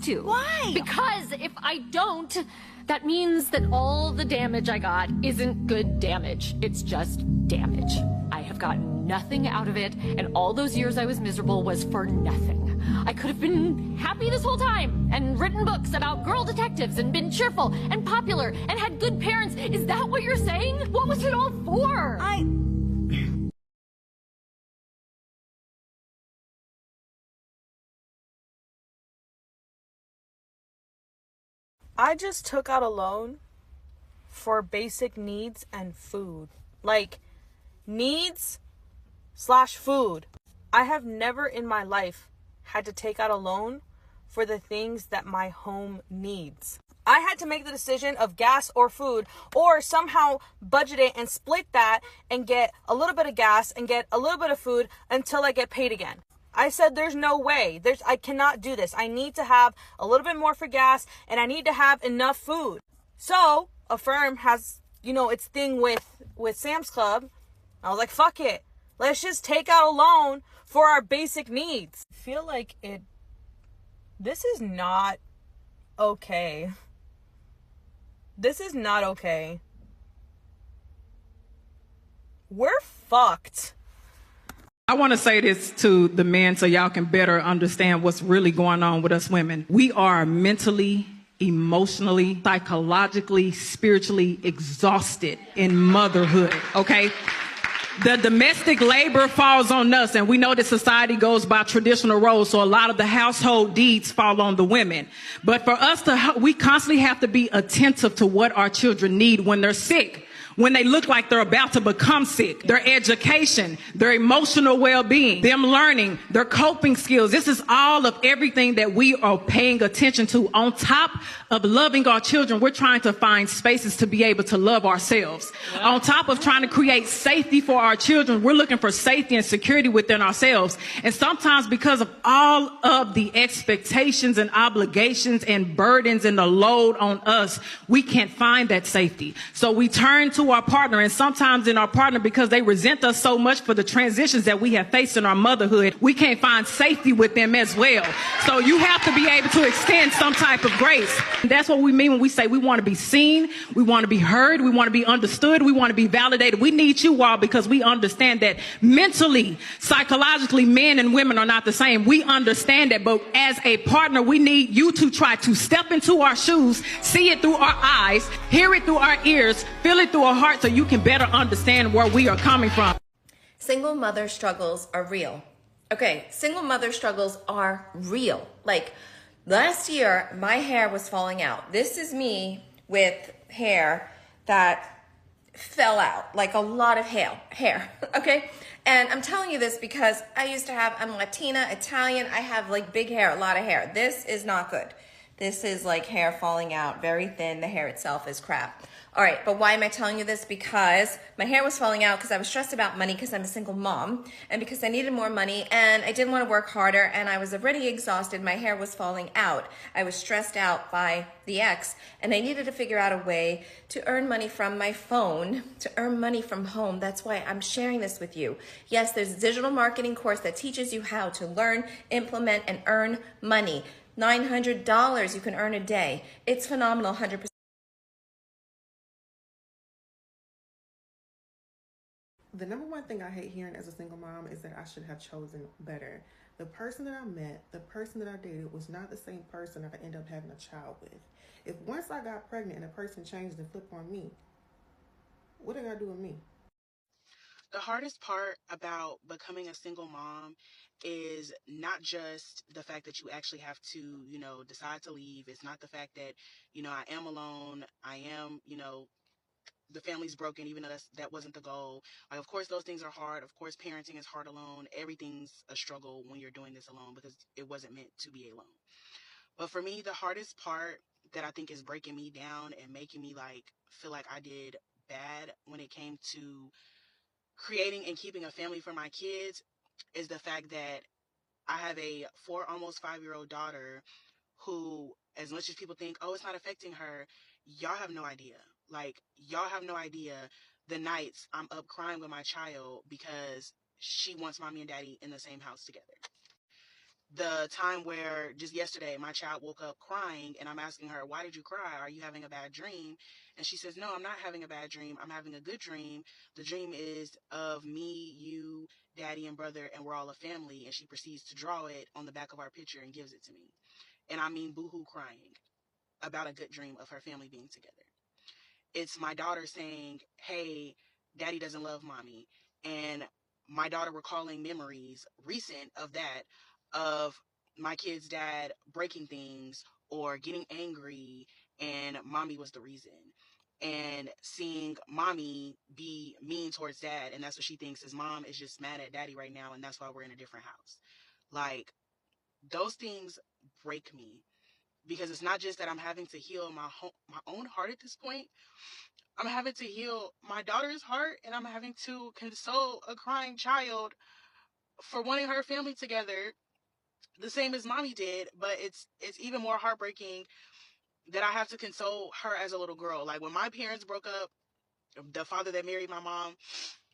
to. Why? Because if I don't, that means that all the damage I got isn't good damage. It's just damage. I have gotten nothing out of it, and all those years I was miserable was for nothing. I could have been happy this whole time, and written books about girl detectives, and been cheerful, and popular, and had good parents. Is that what you're saying? What was it all for? I just took out a loan for basic needs and food. Like, needs/food. I have never in my life had to take out a loan for the things that my home needs. I had to make the decision of gas or food, or somehow budget it and split that and get a little bit of gas and get a little bit of food until I get paid again. I said, there's no way. I cannot do this. I need to have a little bit more for gas, and I need to have enough food. So Affirm has, its thing with Sam's Club. I was like, fuck it. Let's just take out a loan for our basic needs. I feel like this is not okay. This is not okay. We're fucked. I want to say this to the men so y'all can better understand what's really going on with us women. We are mentally, emotionally, psychologically, spiritually exhausted in motherhood, okay? The domestic labor falls on us, and we know that society goes by traditional roles, so a lot of the household deeds fall on the women. But for us we constantly have to be attentive to what our children need when they're sick, when they look like they're about to become sick, their education, their emotional well-being, them learning, their coping skills. This is all of everything that we are paying attention to. On top of loving our children, we're trying to find spaces to be able to love ourselves. On top of trying to create safety for our children, we're looking for safety and security within ourselves. And sometimes because of all of the expectations and obligations and burdens and the load on us, we can't find that safety. So we turn to our partner, and sometimes in our partner, because they resent us so much for the transitions that we have faced in our motherhood, we can't find safety with them as well. So you have to be able to extend some type of grace. And that's what we mean when we say we want to be seen, we want to be heard, we want to be understood, we want to be validated. We need you all because we understand that mentally, psychologically, men and women are not the same. We understand that, but as a partner, we need you to try to step into our shoes, see it through our eyes, hear it through our ears, feel it through our heart, so you can better understand where we are coming from. Single mother struggles are real. Okay, single mother struggles are real. Like last year, my hair was falling out. This is me with hair that fell out, like a lot of hair, okay? And I'm telling you this because I'm Latina, Italian, I have like big hair, a lot of hair. This is not good. This is like hair falling out, very thin. The hair itself is crap. All right, but why am I telling you this? Because my hair was falling out because I was stressed about money because I'm a single mom and because I needed more money and I didn't want to work harder and I was already exhausted. My hair was falling out. I was stressed out by the ex and I needed to figure out a way to earn money from my phone, to earn money from home. That's why I'm sharing this with you. Yes, there's a digital marketing course that teaches you how to learn, implement, and earn money. $900 you can earn a day. It's phenomenal, 100%. The number one thing I hate hearing as a single mom is that I should have chosen better. The person that I met, the person that I dated was not the same person that I ended up having a child with. If once I got pregnant and a person changed and flipped on me, what they gotta do with me? The hardest part about becoming a single mom is not just the fact that you actually have to, decide to leave. It's not the fact that, I am alone. I am, the family's broken, even though that wasn't the goal. Like, of course, those things are hard. Of course, parenting is hard alone. Everything's a struggle when you're doing this alone because it wasn't meant to be alone. But for me, the hardest part that I think is breaking me down and making me feel like I did bad when it came to creating and keeping a family for my kids is the fact that I have a almost 5-year-old daughter who, as much as people think, oh, it's not affecting her, y'all have no idea. Y'all have no idea the nights I'm up crying with my child because she wants mommy and daddy in the same house together. the time where just yesterday my child woke up crying and I'm asking her, why did you cry? Are you having a bad dream? And she says, no, I'm not having a bad dream. I'm having a good dream. The dream is of me, you, daddy, and brother, and we're all a family. And she proceeds to draw it on the back of our picture and gives it to me. And I mean boohoo crying about a good dream of her family being together. It's my daughter saying, hey, daddy doesn't love mommy. And my daughter recalling memories recent of that, of my kid's dad breaking things or getting angry, and mommy was the reason. And seeing mommy be mean towards dad, and that's what she thinks his mom is just mad at daddy right now, and that's why we're in a different house. Like, those things break me, because it's not just that I'm having to heal my own heart at this point. I'm having to heal my daughter's heart, and I'm having to console a crying child for wanting her family together, the same as mommy did. But it's even more heartbreaking that I have to console her as a little girl. Like, when my parents broke up, the father that married my mom,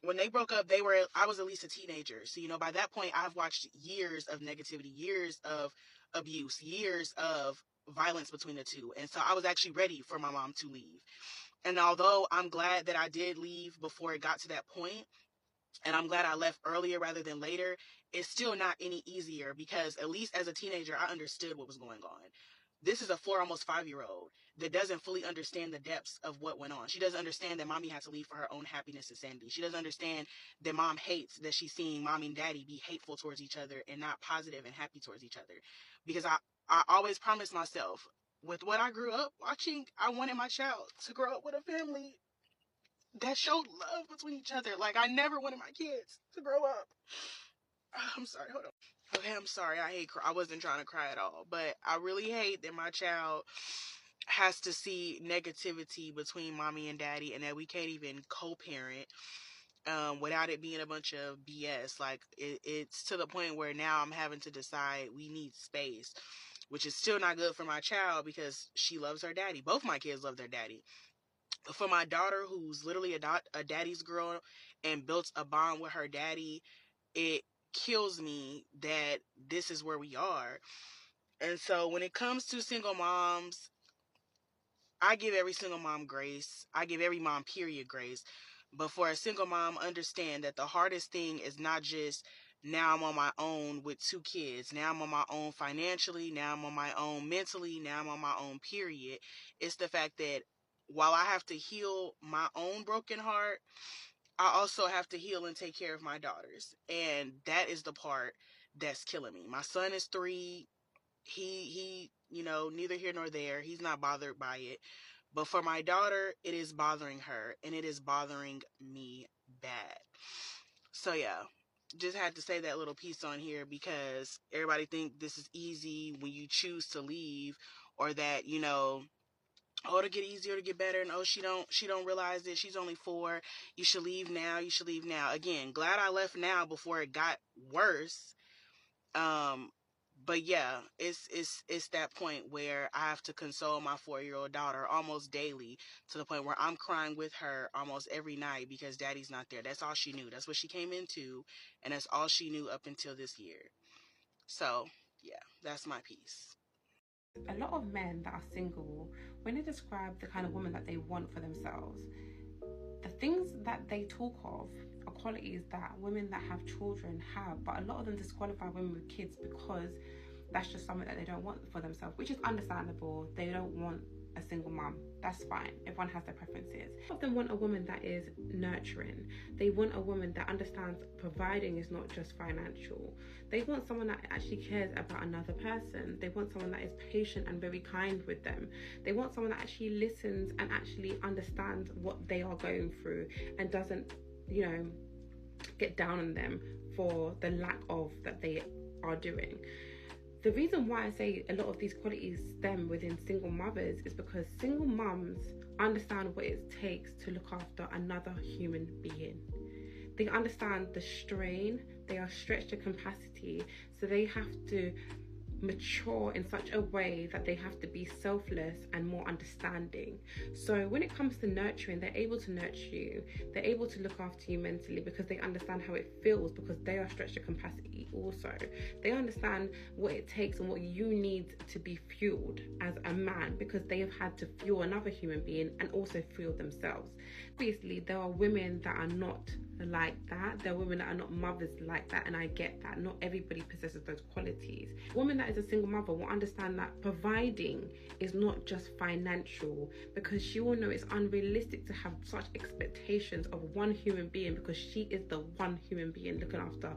when they broke up, I was at least a teenager. So, by that point, I've watched years of negativity, years of abuse, years of violence between the two. And so I was actually ready for my mom to leave. And although I'm glad that I did leave before it got to that point, and I'm glad I left earlier rather than later, it's still not any easier, because at least as a teenager, I understood what was going on. This is a 4, almost 5-year-old that doesn't fully understand the depths of what went on. She doesn't understand that mommy had to leave for her own happiness and sanity. She doesn't understand that mom hates that she's seeing mommy and daddy be hateful towards each other and not positive and happy towards each other. Because I always promised myself, with what I grew up watching, I wanted my child to grow up with a family that showed love between each other. Like, I never wanted my kids to grow up. I'm sorry, hold on. Okay, I'm sorry. I wasn't trying to cry at all, but I really hate that my child has to see negativity between mommy and daddy, and that we can't even co-parent without it being a bunch of BS. Like, it's to the point where now I'm having to decide we need space, which is still not good for my child because she loves her daddy. Both my kids love their daddy. But for my daughter, who's literally a daddy's girl and built a bond with her daddy, it kills me that this is where we are. And so when it comes to single moms, I give every single mom grace. I give every mom, period, grace. But for a single mom, understand that the hardest thing is not just, now I'm on my own with 2 kids. Now I'm on my own financially. Now I'm on my own mentally. Now I'm on my own, period. It's the fact that while I have to heal my own broken heart, I also have to heal and take care of my daughters. And that is the part that's killing me. My son is 3. He, neither here nor there. He's not bothered by it. But for my daughter, it is bothering her, and it is bothering me bad. So yeah, just had to say that little piece on here, because everybody think this is easy when you choose to leave, or that, oh, to get easier, to get better, and oh, she don't realize that she's only 4. You should leave now. You should leave now. Again, glad I left now before it got worse. But yeah, it's that point where I have to console my 4-year-old daughter almost daily, to the point where I'm crying with her almost every night because daddy's not there. That's all she knew. That's what she came into, and that's all she knew up until this year. So yeah, that's my piece. A lot of men that are single, when they describe the kind of woman that they want for themselves, the things that they talk of are qualities that women that have children have, but a lot of them disqualify women with kids because that's just something that they don't want for themselves, which is understandable. They don't want a single mom. That's fine. Everyone has their preferences. Some of them want a woman that is nurturing. They want a woman that understands providing is not just financial. They want someone that actually cares about another person. They want someone that is patient and very kind with them. They want someone that actually listens and actually understands what they are going through and doesn't, get down on them for the lack of that they are doing. The reason why I say a lot of these qualities stem within single mothers is because single mums understand what it takes to look after another human being. They understand the strain, they are stretched to capacity, so they have to mature in such a way that they have to be selfless and more understanding. So when it comes to nurturing, they're able to nurture you, they're able to look after you mentally because they understand how it feels, because they are stretched to capacity also. They understand what it takes and what you need to be fueled as a man, because they have had to fuel another human being and also fuel themselves. Obviously, there are women that are not like that. There are women that are not mothers like that, and I get that. Not everybody possesses those qualities. A woman that is a single mother will understand that providing is not just financial, because she will know it's unrealistic to have such expectations of one human being, because she is the one human being looking after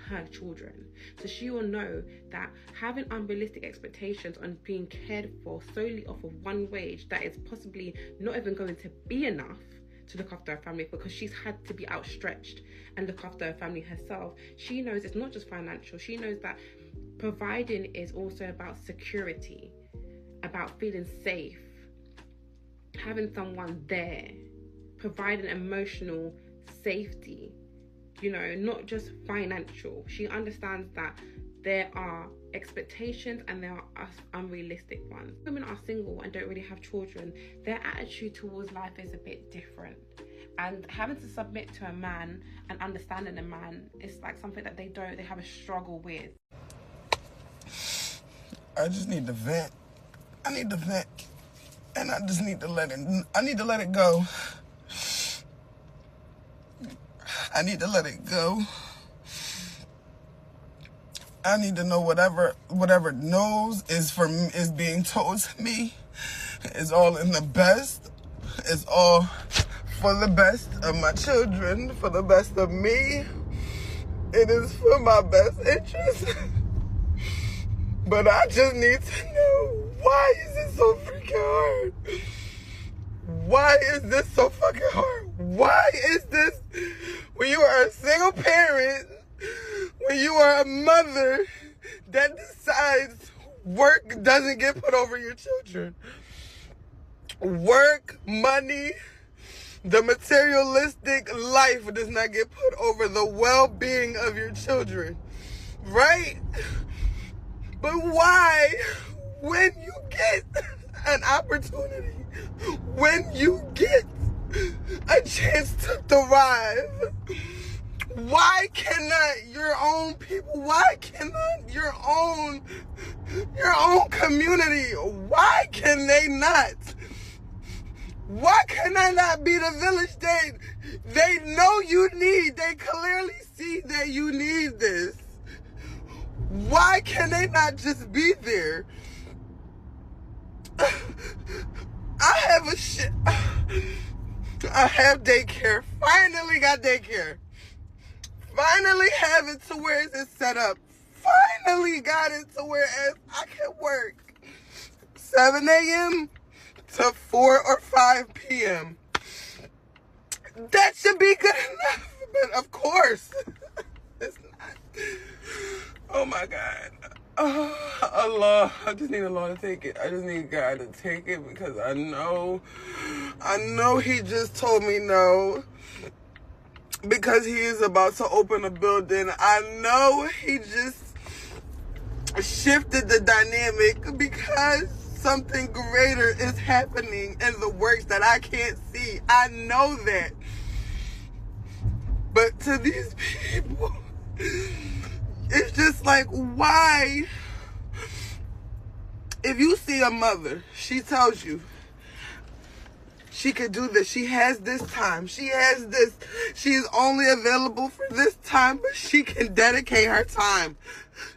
her children. So she will know that having unrealistic expectations on being cared for solely off of one wage that is possibly not even going to be enough to look after her family, because she's had to be outstretched and look after her family herself. She knows it's not just financial. She knows that providing is also about security, about feeling safe, having someone there, providing emotional safety, you know, not just financial. She understands that there are expectations and there are unrealistic ones. Women are single and don't really have children. Their attitude towards life is a bit different. And having to submit to a man and understanding a man is like something that they have a struggle with. I just need to vent. I need to vent. And I just need to let it go. I need to let it go. I need to know whatever knows is being told to me is all in the best. It's all for the best of my children, for the best of me. It is for my best interest. But I just need to know, why is it so freaking hard? Why is this so fucking hard? Why is this, when you are a single parent, when you are a mother that decides work doesn't get put over your children? Work, money, the materialistic life does not get put over the well-being of your children, right? But why, when you get an opportunity, when you get a chance to thrive, why cannot your own people, why cannot your own community, why can they not? Why can I not be the village they know you need? They clearly see that you need this. Why can they not just be there? I have daycare. Finally got daycare. Finally have it to where it's set up. Finally got it to where I can work 7 a.m. to 4 or 5 p.m. That should be good enough. But of course, it's not. Oh my God. Allah, I just need Allah to take it. I just need God to take it, because I know he just told me no, because he is about to open a building. I know he just shifted the dynamic because something greater is happening in the works that I can't see. I know that. But to these people, it's just like, why? If you see a mother, she tells you she could do this. She has this time. She has this. She is only available for this time, but she can dedicate her time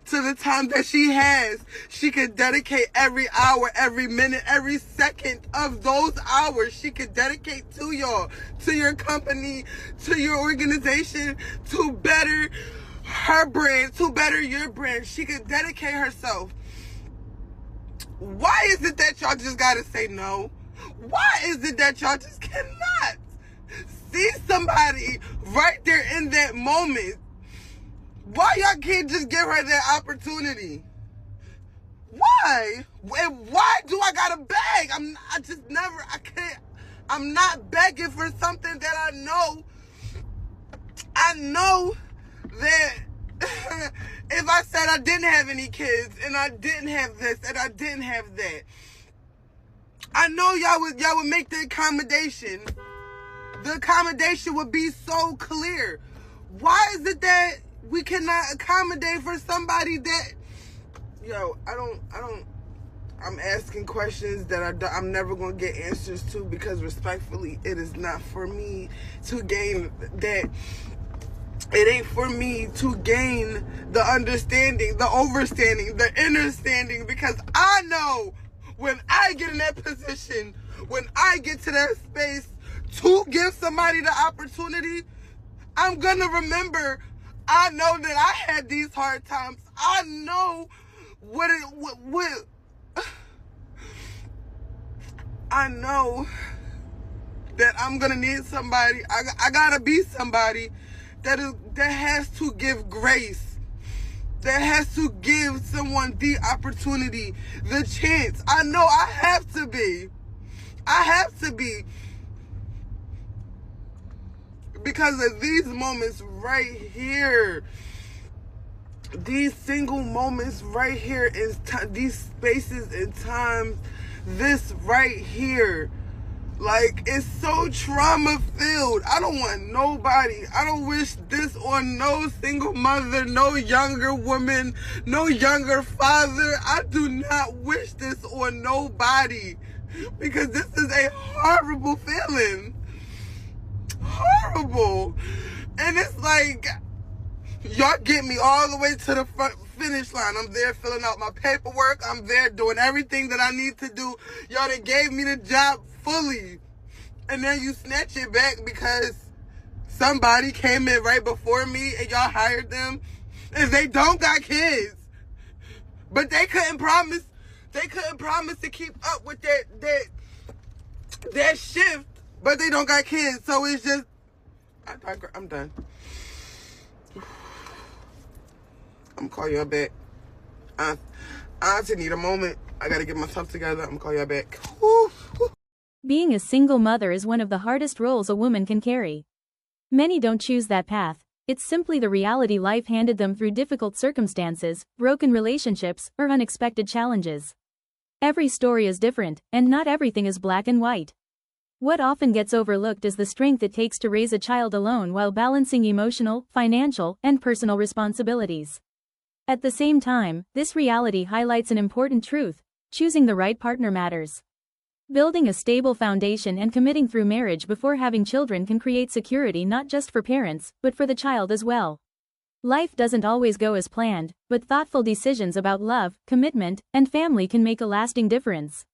to the time that she has. She can dedicate every hour, every minute, every second of those hours. She could dedicate to y'all, to your company, to your organization, to better her brand, to better your brand. She could dedicate herself. Why is it that y'all just gotta say no? Why is it that y'all just cannot see somebody right there in that moment? Why y'all can't just give her that opportunity? Why? And why do I gotta beg? I'm not begging for something that I know that if I said I didn't have any kids and I didn't have this and I didn't have that. I know y'all would make the accommodation. The accommodation would be so clear. Why is it that we cannot accommodate for somebody that, I'm asking questions that I'm never going to get answers to, because respectfully, it is not for me to gain that. It ain't for me to gain the understanding, the overstanding, the understanding, because I know when I get in that position, when I get to that space to give somebody the opportunity, I'm going to remember, I know that I had these hard times. I know I know that I'm going to need somebody. I got to be somebody that has to give grace, that has to give someone the opportunity, the chance. I know I have to be. Because of these moments right here, these single moments right here, these spaces and times, this right here, like, it's so trauma filled. I don't want nobody. I don't wish this on no single mother, no younger woman, no younger father. I do not wish this on nobody, because this is a horrible feeling. Horrible. And it's like, y'all get me all the way to the finish line. I'm there filling out my paperwork. I'm there doing everything that I need to do. Y'all done gave me the job fully. And then you snatch it back because somebody came in right before me and y'all hired them. And they don't got kids. But they couldn't promise to keep up with that shift. But they don't got kids. So it's just, I'm done. I'm gonna call y'all back. I just need a moment. I gotta get myself together. I'm gonna call y'all back. Woo. Being a single mother is one of the hardest roles a woman can carry. Many don't choose that path. It's simply the reality life handed them through difficult circumstances, broken relationships, or unexpected challenges. Every story is different, and not everything is black and white. What often gets overlooked is the strength it takes to raise a child alone while balancing emotional, financial, and personal responsibilities. At the same time, this reality highlights an important truth: choosing the right partner matters. Building a stable foundation and committing through marriage before having children can create security not just for parents, but for the child as well. Life doesn't always go as planned, but thoughtful decisions about love, commitment, and family can make a lasting difference.